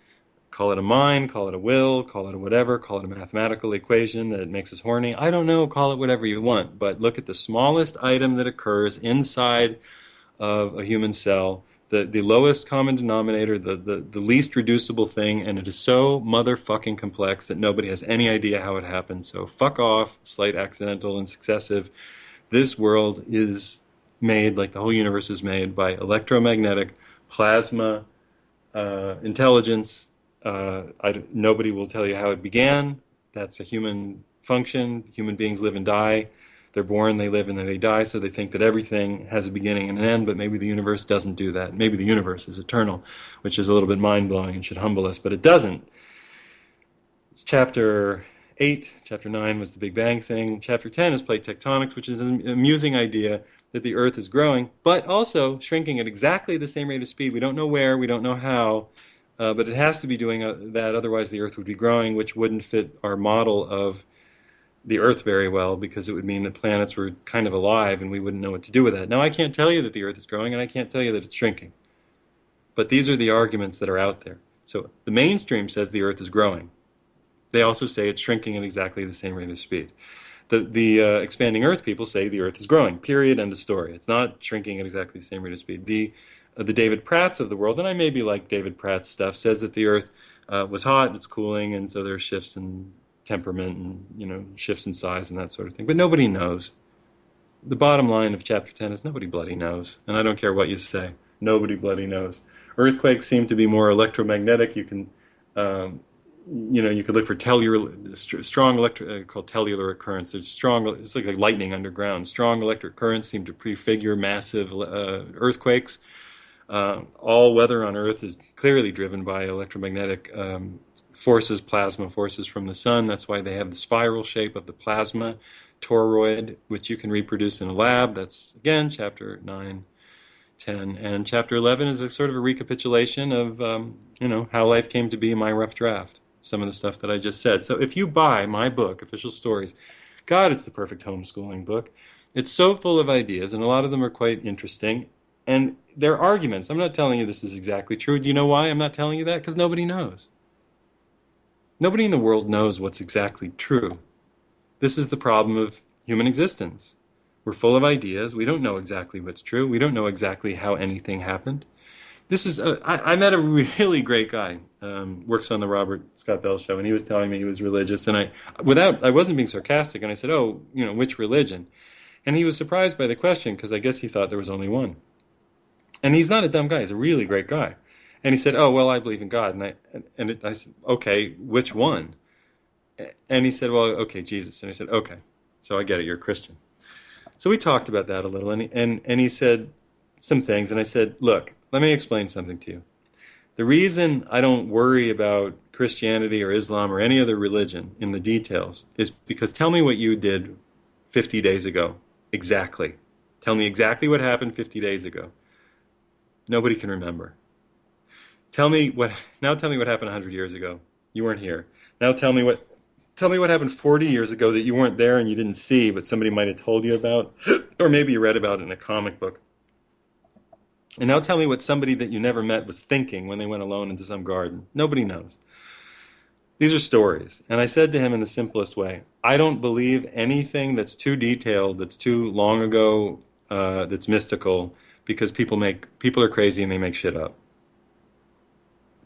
call it a mind, call it a will, call it a whatever, call it a mathematical equation that makes us horny. I don't know, call it whatever you want. But look at the smallest item that occurs inside of a human cell the lowest common denominator, the least reducible thing, and it is so motherfucking complex that nobody has any idea how it happened. So fuck off, slight, accidental, and successive. This world is made, like the whole universe is made, by electromagnetic plasma intelligence. Nobody will tell you how it began. That's a human function. Human beings live and die. They're born, they live, and then they die, so they think that everything has a beginning and an end, but maybe the universe doesn't do that. Maybe the universe is eternal, which is a little bit mind-blowing and should humble us, but it doesn't. It's chapter 8. Chapter 9 was the Big Bang thing. Chapter 10 is plate tectonics, which is an amusing idea that the Earth is growing, but also shrinking at exactly the same rate of speed. We don't know where, we don't know how, but it has to be doing that, otherwise the Earth would be growing, which wouldn't fit our model of the Earth very well, because it would mean that planets were kind of alive and we wouldn't know what to do with that. Now, I can't tell you that the Earth is growing, and I can't tell you that it's shrinking. But these are the arguments that are out there. So the mainstream says the Earth is growing. They also say it's shrinking at exactly the same rate of speed. The expanding Earth people say the Earth is growing, period, end of story. It's not shrinking at exactly the same rate of speed. The David Pratts of the world, and I maybe like David Pratt's stuff, says that the Earth was hot, it's cooling, and so there are shifts in temperament and shifts in size and that sort of thing. But nobody knows. The bottom line of chapter 10 is nobody bloody knows. And I don't care what you say. Nobody bloody knows. Earthquakes seem to be more electromagnetic. You can, you could look for strong called tellular occurrence. There's strong, it's like lightning underground. Strong electric currents seem to prefigure massive earthquakes. All weather on Earth is clearly driven by electromagnetic forces, plasma forces from the sun. That's why they have the spiral shape of the plasma toroid, which you can reproduce in a lab. That's, again, chapter 9, 10. And chapter 11 is a sort of a recapitulation of, how life came to be, my rough draft. Some of the stuff that I just said. So if you buy my book, Official Stories, God, it's the perfect homeschooling book. It's so full of ideas, and a lot of them are quite interesting. And they're arguments. I'm not telling you this is exactly true. Do you know why I'm not telling you that? Because nobody knows. Nobody in the world knows what's exactly true. This is the problem of human existence. We're full of ideas. We don't know exactly what's true. We don't know exactly how anything happened. This is I met a really great guy, works on the Robert Scott Bell Show, and he was telling me he was religious, and I wasn't being sarcastic, and I said, oh, which religion? And he was surprised by the question, because I guess he thought there was only one. And he's not a dumb guy. He's a really great guy. And he said, oh, well, I believe in God. And I said, okay, which one? And he said, well, okay, Jesus. And I said, okay, so I get it, you're a Christian. So we talked about that a little, and he said some things, and I said, look, let me explain something to you. The reason I don't worry about Christianity or Islam or any other religion in the details is because tell me what you did 50 days ago, exactly. Tell me exactly what happened 50 days ago. Nobody can remember. Tell me what happened 100 years ago. You weren't here. Now tell me what happened 40 years ago that you weren't there and you didn't see, but somebody might have told you about, or maybe you read about it in a comic book. And now tell me what somebody that you never met was thinking when they went alone into some garden. Nobody knows. These are stories. And I said to him in the simplest way, I don't believe anything that's too detailed, that's too long ago, that's mystical, because people are crazy and they make shit up.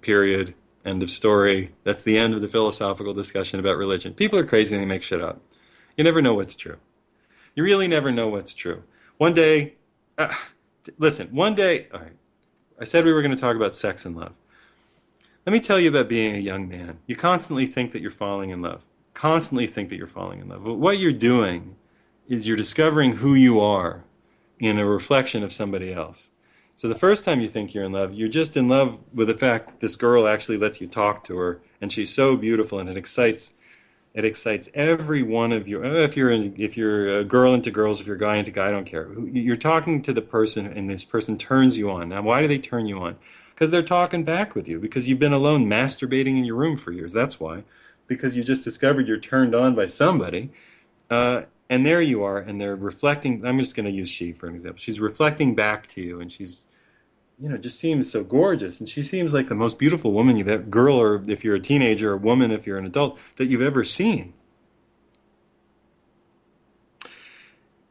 Period. End of story. That's the end of the philosophical discussion about religion. People are crazy and they make shit up. You never know what's true. You really never know what's true. One day, all right, I said we were going to talk about sex and love. Let me tell you about being a young man. You constantly think that you're falling in love. Constantly think that you're falling in love. But what you're doing is you're discovering who you are in a reflection of somebody else. So the first time you think you're in love, you're just in love with the fact that this girl actually lets you talk to her, and she's so beautiful, and it excites every one of you. If you're a girl into girls, if you're a guy into guy, I don't care. You're talking to the person, and this person turns you on. Now, why do they turn you on? Because they're talking back with you. Because you've been alone masturbating in your room for years. That's why. Because you just discovered you're turned on by somebody. And there you are, and they're reflecting. I'm just going to use she for an example. She's reflecting back to you, and she's, just seems so gorgeous. And she seems like the most beautiful woman you've ever, girl, or if you're a teenager, or woman, if you're an adult, that you've ever seen.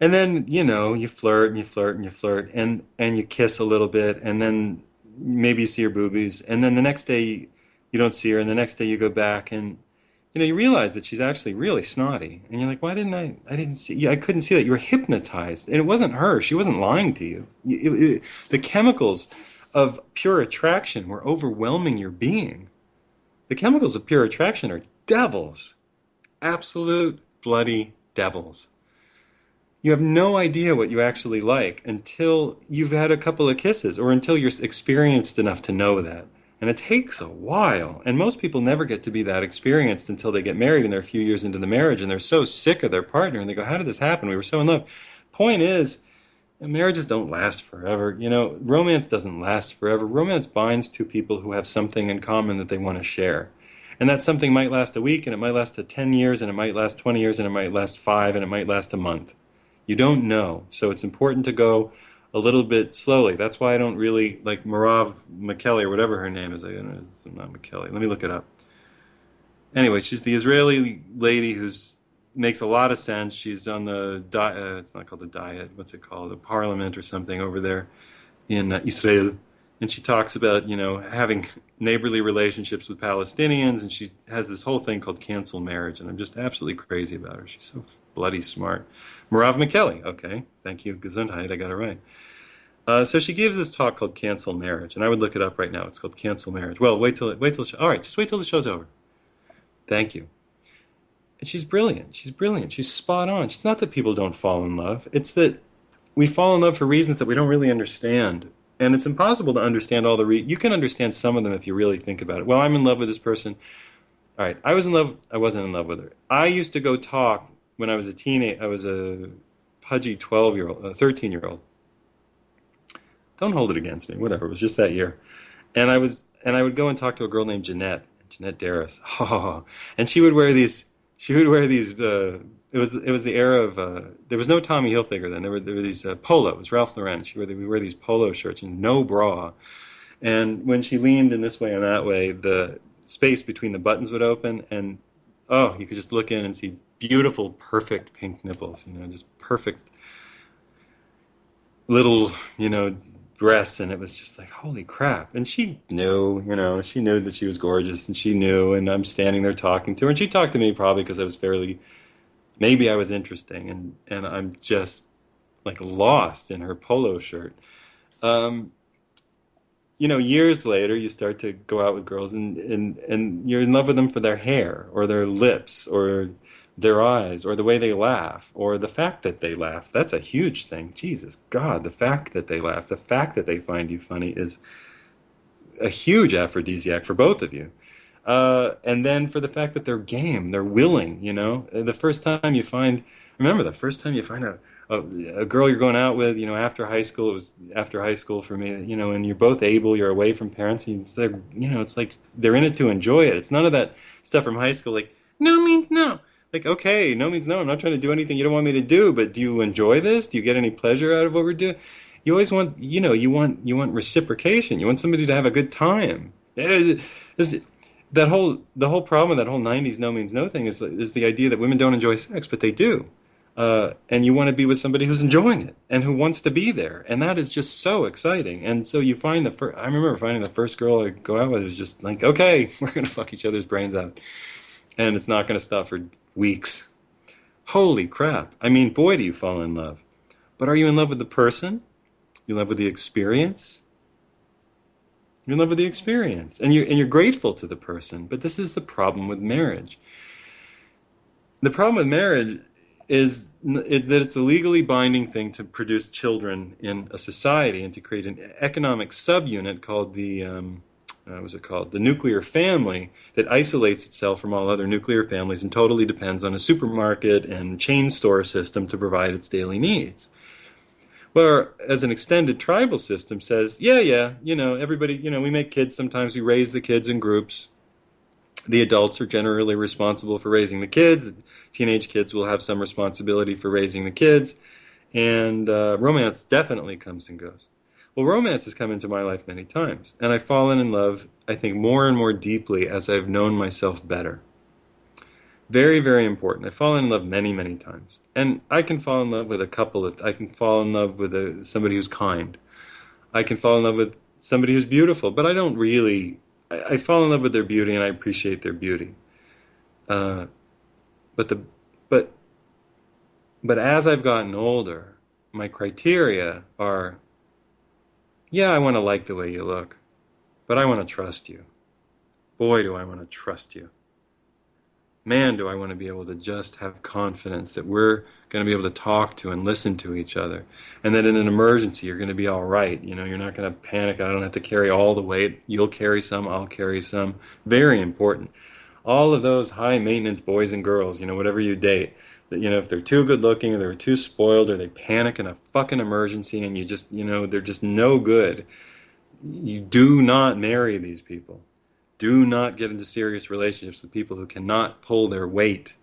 And then, you flirt and you flirt and you flirt and you kiss a little bit and then maybe you see her boobies and then the next day you don't see her and the next day you go back and you realize that she's actually really snotty and you're like, why didn't I didn't see I couldn't see that. You were hypnotized and it wasn't her. She wasn't lying to you. The chemicals of pure attraction were overwhelming your being. The chemicals of pure attraction are devils. Absolute bloody devils. You have no idea what you actually like until you've had a couple of kisses or until you're experienced enough to know that. And it takes a while. And most people never get to be that experienced until they get married and they're a few years into the marriage and they're so sick of their partner and they go, how did this happen? We were so in love. Point is, marriages don't last forever. Romance doesn't last forever. Romance binds two people who have something in common that they want to share. And that something might last a week and it might last 10 years and it might last 20 years and it might last 5 and it might last a month. You don't know. So it's important to go a little bit slowly. That's why I don't really like Marav McKelly or whatever her name is. It's not McKelly. Let me look it up. Anyway, she's the Israeli lady who's makes a lot of sense. She's on the it's not called the diet. What's it called? The parliament or something over there in Israel. And she talks about, having neighborly relationships with Palestinians. And she has this whole thing called cancel marriage. And I'm just absolutely crazy about her. She's so bloody smart. Marav McKelly. Okay. Thank you. Gesundheit. I got it right. So she gives this talk called Cancel Marriage. And I would look it up right now. It's called Cancel Marriage. Well, wait till the show. All right. Just wait till the show's over. Thank you. And she's brilliant. She's brilliant. She's spot on. It's not that people don't fall in love. It's that we fall in love for reasons that we don't really understand. And it's impossible to understand all the you can understand some of them if you really think about it. Well, I'm in love with this person. All right. I wasn't in love with her. I used to go talk when I was a teenager. I was a pudgy 12-year-old, 13-year-old. Don't hold it against me. Whatever. It was just that year. And I would go and talk to a girl named Jeanette Darris. Oh, and she would wear these. It was the era of there was no Tommy Hilfiger then. There were these polos, Ralph Lauren. We wear these polo shirts and no bra. And when she leaned in this way and that way, the space between the buttons would open, and you could just look in and see beautiful, perfect pink nipples. Just perfect little breasts, and it was just like, holy crap. And she knew that she was gorgeous, and she knew, and I'm standing there talking to her, and she talked to me probably because I was maybe I was interesting, and I'm just like lost in her polo shirt. Years later, you start to go out with girls, and you're in love with them for their hair, or their lips, or their eyes, or the way they laugh, or the fact that they laugh. That's a huge thing. Jesus God, the fact that they laugh, the fact that they find you funny is a huge aphrodisiac for both of you. And then for the fact that they're game, they're willing, the first time you find a girl you're going out with, after high school. It was after high school for me, and you're both able, you're away from parents, and it's like they're in it to enjoy it. It's none of that stuff from high school, like, no means no. Like, okay, no means no. I'm not trying to do anything you don't want me to do, but do you enjoy this? Do you get any pleasure out of what we're doing? You always want, you want reciprocation. You want somebody to have a good time. The whole problem with that whole 90s no means no thing is the idea that women don't enjoy sex, but they do. And you want to be with somebody who's enjoying it and who wants to be there. And that is just so exciting. And so you find I remember finding the first girl I go out with was just like, okay, we're going to fuck each other's brains out. And it's not going to stop for weeks. Holy crap. I mean, boy, do you fall in love. But are you in love with the person? You in love with the experience? You're in love with the experience. And you're grateful to the person. But this is the problem with marriage. The problem with marriage is that it's a legally binding thing to produce children in a society and to create an economic subunit called the nuclear family that isolates itself from all other nuclear families and totally depends on a supermarket and chain store system to provide its daily needs. Whereas an extended tribal system says, everybody, we make kids sometimes, we raise the kids in groups. The adults are generally responsible for raising the kids. The teenage kids will have some responsibility for raising the kids. And romance definitely comes and goes. Well, romance has come into my life many times, and I've fallen in love, I think, more and more deeply as I've known myself better. Very, very important. I've fallen in love many, many times. And I can fall in love with a couple of, I can fall in love with somebody who's kind. I can fall in love with somebody who's beautiful, but I don't really, I fall in love with their beauty and I appreciate their beauty. Uh, but the, but, but as I've gotten older, my criteria are, yeah, I want to like the way you look, but I want to trust you. Boy, do I want to trust you. Man, do I want to be able to just have confidence that we're going to be able to talk to and listen to each other. And that in an emergency, you're going to be all right. You know, you're not going to panic. I don't have to carry all the weight. You'll carry some, I'll carry some. Very important. All of those high maintenance boys and girls, you know, whatever you date, that, you know, if they're too good looking or they're too spoiled or they panic in a fucking emergency and you just, you know, they're just no good, you do not marry these people. Do not get into serious relationships with people who cannot pull their weight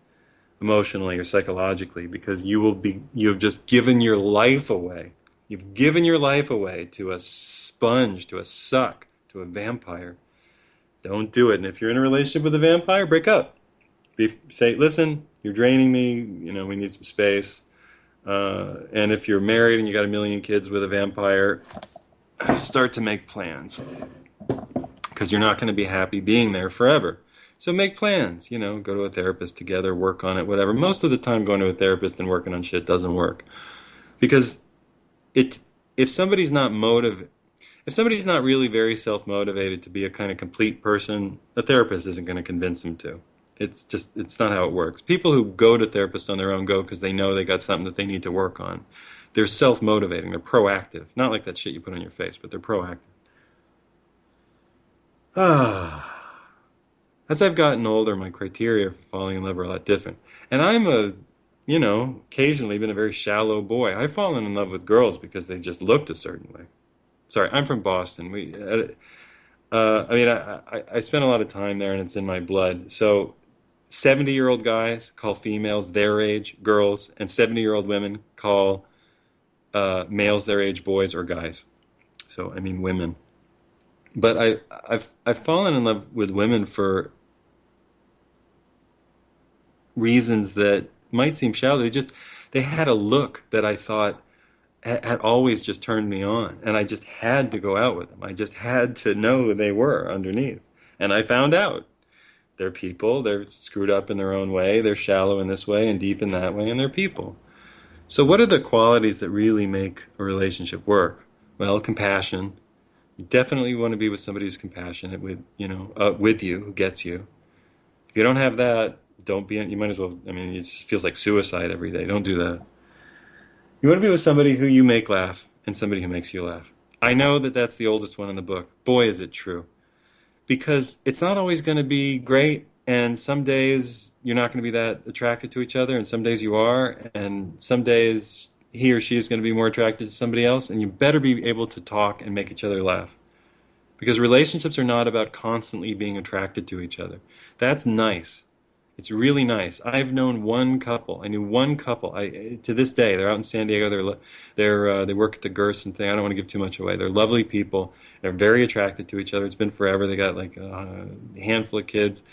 emotionally or psychologically, because you've just given your life away. You've given your life away to a sponge, to a suck, to a vampire. Don't do it. And if you're in a relationship with a vampire, break up. Say, listen, you're draining me. You know, we need some space. And if you're married and you got a million kids with a vampire, start to make plans, because you're not going to be happy being there forever. So make plans, you know, go to a therapist together, work on it, whatever. Most of the time going to a therapist and working on shit doesn't work. Because if somebody's not if somebody's not really very self-motivated to be a kind of complete person, a therapist isn't going to convince them to. It's not how it works. People who go to therapists on their own go because they know they got something that they need to work on. They're self-motivating, they're proactive. Not like that shit you put on your face, but they're proactive. As I've gotten older, my criteria for falling in love are a lot different. And occasionally been a very shallow boy. I've fallen in love with girls because they just looked a certain way. Sorry, I'm from Boston. I spent a lot of time there and it's in my blood. So 70-year-old guys call females their age girls, and 70-year-old women call males their age boys or guys. So, I mean, women. But I've fallen in love with women for reasons that might seem shallow. They had a look that I thought had always just turned me on, and I just had to go out with them. I just had to know who they were underneath, and I found out. They're people. They're screwed up in their own way. They're shallow in this way and deep in that way, and they're people. So what are the qualities that really make a relationship work? Well, compassion. You definitely want to be with somebody who's compassionate with you, who gets you. If you don't have that, don't be. You might as well. I mean, it just feels like suicide every day. Don't do that. You want to be with somebody who you make laugh and somebody who makes you laugh. I know that that's the oldest one in the book. Boy, is it true. Because it's not always going to be great, and some days you're not going to be that attracted to each other, and some days you are, and some days he or she is going to be more attracted to somebody else, and you better be able to talk and make each other laugh. Because relationships are not about constantly being attracted to each other. That's nice. It's really nice. I've known one couple. I knew one couple. To this day, they're out in San Diego. They work at the Gerson thing. I don't want to give too much away. They're lovely people. They're very attracted to each other. It's been forever. They got like a handful of kids,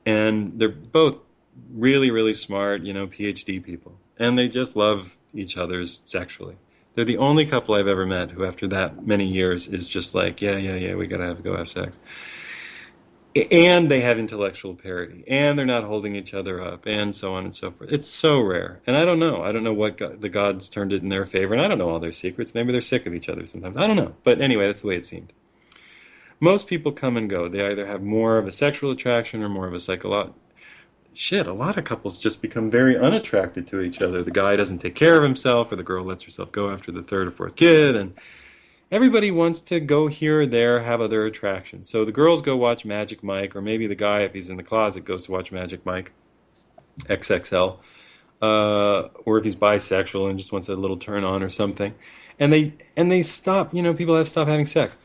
and they're both really, really smart, PhD people, and they just love each other's sexually. They're the only couple I've ever met who, after that many years, is just like, yeah, we gotta go have sex. And they have intellectual parity, and they're not holding each other up, and so on and so forth. It's so rare, and I don't know. I don't know what the gods turned it in their favor, and I don't know all their secrets. Maybe they're sick of each other sometimes. I don't know. But anyway, that's the way it seemed. Most people come and go. They either have more of a sexual attraction or more of a psychological. Shit, a lot of couples just become very unattracted to each other. The guy doesn't take care of himself, or the girl lets herself go after the third or fourth kid, and everybody wants to go here or there, have other attractions. So the girls go watch Magic Mike, or maybe the guy, if he's in the closet, goes to watch Magic Mike XXL, or if he's bisexual and just wants a little turn on or something, and they stop. People have to stop having sex,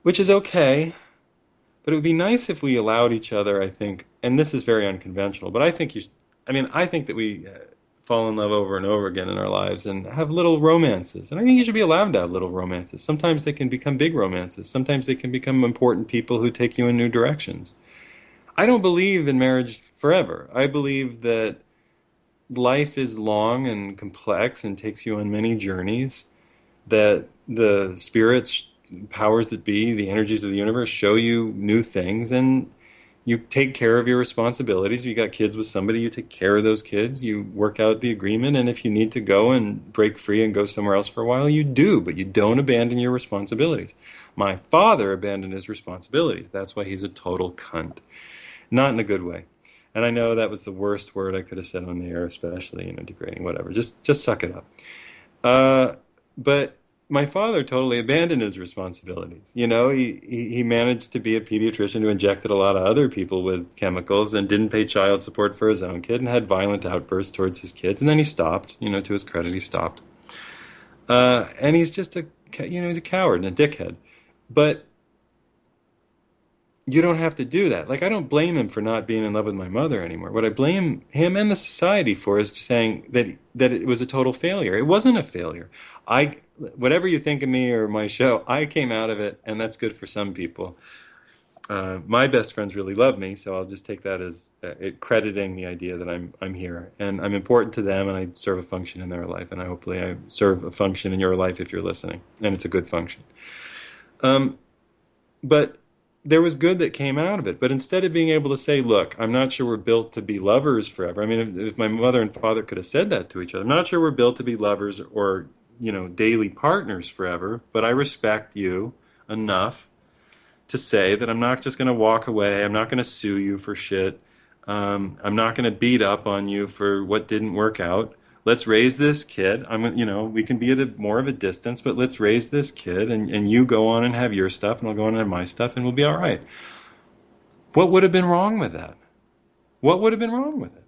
which is okay. But it would be nice if we allowed each other, I think, and this is very unconventional, but I think I think that we fall in love over and over again in our lives and have little romances. And I think you should be allowed to have little romances. Sometimes they can become big romances. Sometimes they can become important people who take you in new directions. I don't believe in marriage forever. I believe that life is long and complex and takes you on many journeys, that the spirits, powers that be, the energies of the universe show you new things, and you take care of your responsibilities. You got kids with somebody, you take care of those kids, you work out the agreement, and if you need to go and break free and go somewhere else for a while, you do, but you don't abandon your responsibilities. My father abandoned his responsibilities. That's why he's a total cunt. Not in a good way. And I know that was the worst word I could have said on the air, especially, degrading, whatever. Just suck it up. But my father totally abandoned his responsibilities. He managed to be a pediatrician who injected a lot of other people with chemicals and didn't pay child support for his own kid and had violent outbursts towards his kids. And then he stopped. To his credit, he stopped. And he's just he's a coward and a dickhead. But you don't have to do that. Like, I don't blame him for not being in love with my mother anymore. What I blame him and the society for is just saying that it was a total failure. It wasn't a failure. Whatever you think of me or my show, I came out of it, and that's good for some people. My best friends really love me, so I'll just take that as crediting the idea that I'm here and I'm important to them, and I serve a function in their life, and hopefully I serve a function in your life if you're listening, and it's a good function. But there was good that came out of it. But instead of being able to say, look, I'm not sure we're built to be lovers forever. I mean, if my mother and father could have said that to each other, I'm not sure we're built to be lovers or, daily partners forever, but I respect you enough to say that I'm not just going to walk away. I'm not going to sue you for shit. I'm not going to beat up on you for what didn't work out. Let's raise this kid. We can be at more of a distance, but let's raise this kid, and you go on and have your stuff, and I'll go on and have my stuff, and we'll be all right. What would have been wrong with that? What would have been wrong with it?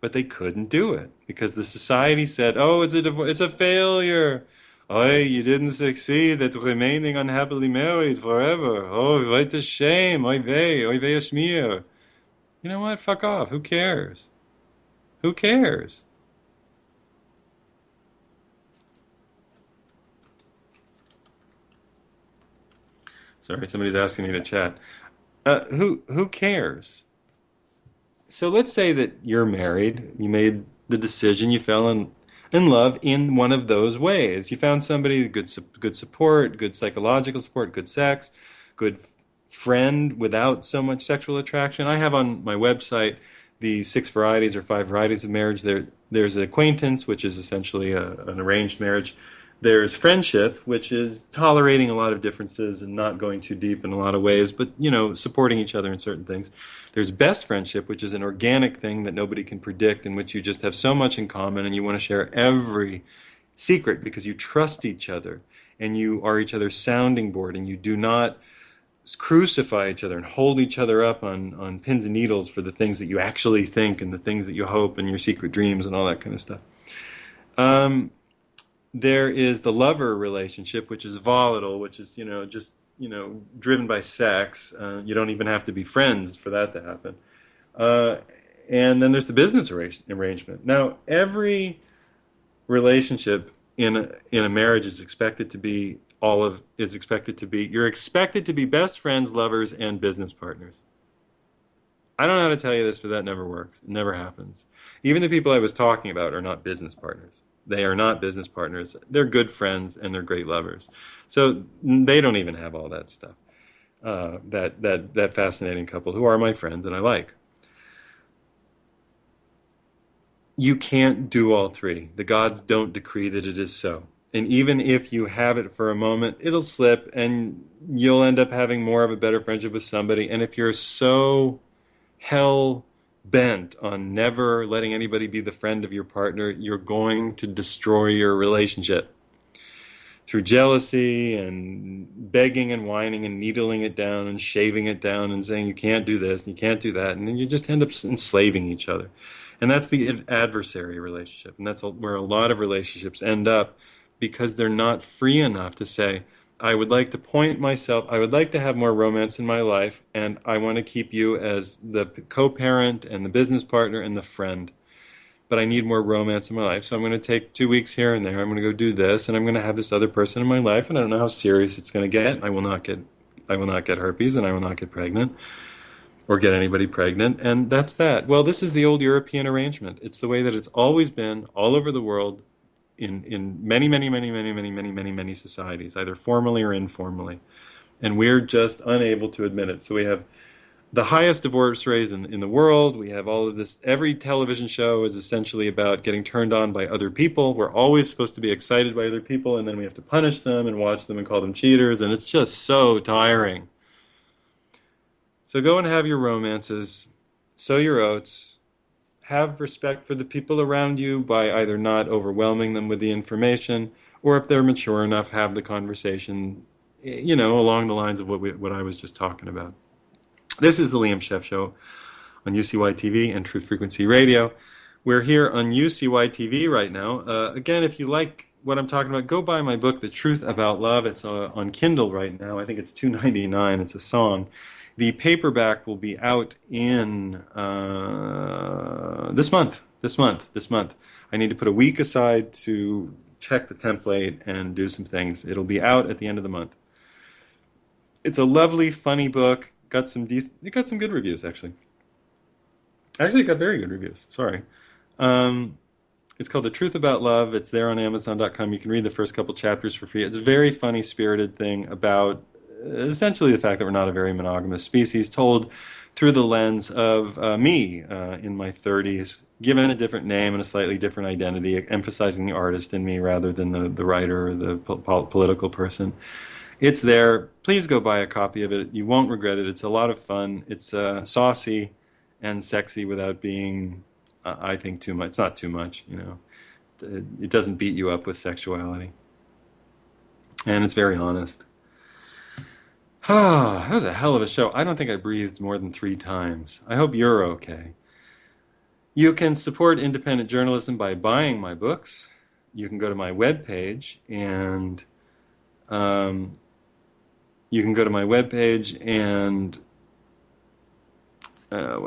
But they couldn't do it because the society said, "Oh, it's a failure. Oh, you didn't succeed at remaining unhappily married forever. Oh, what a shame. Oy vey schmier." You know what? Fuck off. Who cares? Who cares? Sorry, somebody's asking me to chat. Who cares? So let's say that you're married. You made the decision. You fell in love in one of those ways. You found somebody good support, good psychological support, good sex, good friend without so much sexual attraction. I have on my website the 6 varieties or 5 varieties of marriage. There's acquaintance, which is essentially an arranged marriage. There's friendship, which is tolerating a lot of differences and not going too deep in a lot of ways, but supporting each other in certain things. There's best friendship, which is an organic thing that nobody can predict, in which you just have so much in common and you want to share every secret because you trust each other and you are each other's sounding board, and you do not crucify each other and hold each other up on pins and needles for the things that you actually think and the things that you hope and your secret dreams and all that kind of stuff. There is the lover relationship, which is volatile, which is just driven by sex. You don't even have to be friends for that to happen. And then there's the business arrangement. Now, every relationship in a marriage is expected to be you're expected to be best friends, lovers, and business partners. I don't know how to tell you this, but that never works. It never happens. Even the people I was talking about are not business partners. They are not business partners. They're good friends and they're great lovers. So they don't even have all that stuff. That fascinating couple who are my friends and I like. You can't do all three. The gods don't decree that it is so. And even if you have it for a moment, it'll slip and you'll end up having more of a better friendship with somebody. And if you're so hell bent on never letting anybody be the friend of your partner, you're going to destroy your relationship through jealousy and begging and whining and needling it down and shaving it down and saying you can't do this and you can't do that, and then you just end up enslaving each other. And that's the adversary relationship, and that's where a lot of relationships end up, because they're not free enough to say, I would like to I would like to have more romance in my life, and I want to keep you as the co-parent and the business partner and the friend. But I need more romance in my life, so I'm going to take 2 weeks here and there. I'm going to go do this, and I'm going to have this other person in my life, and I don't know how serious it's going to get. I will not get herpes, and I will not get pregnant. or get anybody pregnant, and that's that. Well, this is the old European arrangement. It's the way that it's always been all over the world in many, many, many, many, many, many, many, many societies, either formally or informally. And we're just unable to admit it. So we have the highest divorce rate in the world. We have all of this. Every television show is essentially about getting turned on by other people. We're always supposed to be excited by other people, and then we have to punish them and watch them and call them cheaters, and it's just so tiring. So go and have your romances, sow your oats, have respect for the people around you by either not overwhelming them with the information, or if they're mature enough, have the conversation, along the lines of what I was just talking about. This is the Liam Scheff Show on UCY TV and Truth Frequency Radio. We're here on UCY TV right now. Again, if you like what I'm talking about, go buy my book, The Truth About Love. It's on Kindle right now. I think it's $2.99. It's a song. The paperback will be out in this month. This month. I need to put a week aside to check the template and do some things. It'll be out at the end of the month. It's a lovely, funny book. It got some good reviews, actually. Actually, it got very good reviews. Sorry. It's called The Truth About Love. It's there on Amazon.com. You can read the first couple chapters for free. It's a very funny, spirited thing about essentially the fact that we're not a very monogamous species, told through the lens of me in my 30s, given a different name and a slightly different identity, emphasizing the artist in me rather than the writer or the political person. It's there. Please go buy a copy of it. You won't regret it. It's a lot of fun. It's saucy and sexy without being, I think, too much. It's not too much, It doesn't beat you up with sexuality. And it's very honest. That was a hell of a show. I don't think I breathed more than 3 times. I hope you're okay. You can support independent journalism by buying my books. You can go to my webpage and what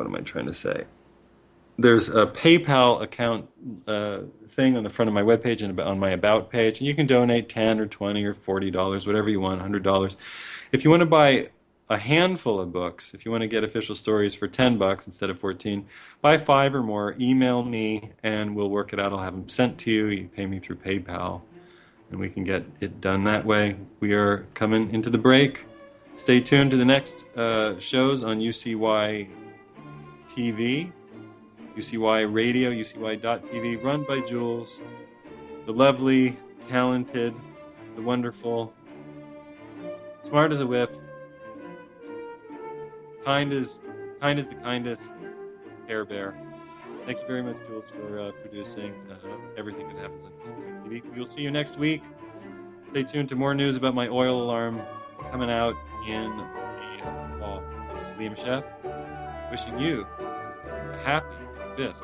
am I trying to say? There's a PayPal account thing on the front of my webpage and on my About page, and you can donate $10 or $20 or $40, whatever you want, $100. If you want to buy a handful of books, if you want to get official stories for $10 instead of $14, buy 5 or more, email me, and we'll work it out. I'll have them sent to you. You pay me through PayPal, and we can get it done that way. We are coming into the break. Stay tuned to the next shows on UCY TV, UCY Radio, UCY.TV, run by Jules, the lovely, talented, the wonderful, smart as a whip, kind as the kindest Care Bear. Thank you very much, Jules, for producing everything that happens on UCY TV. We'll see you next week. Stay tuned to more news about my oil alarm coming out in the fall. This is Liam Scheff, wishing you a happy 5th.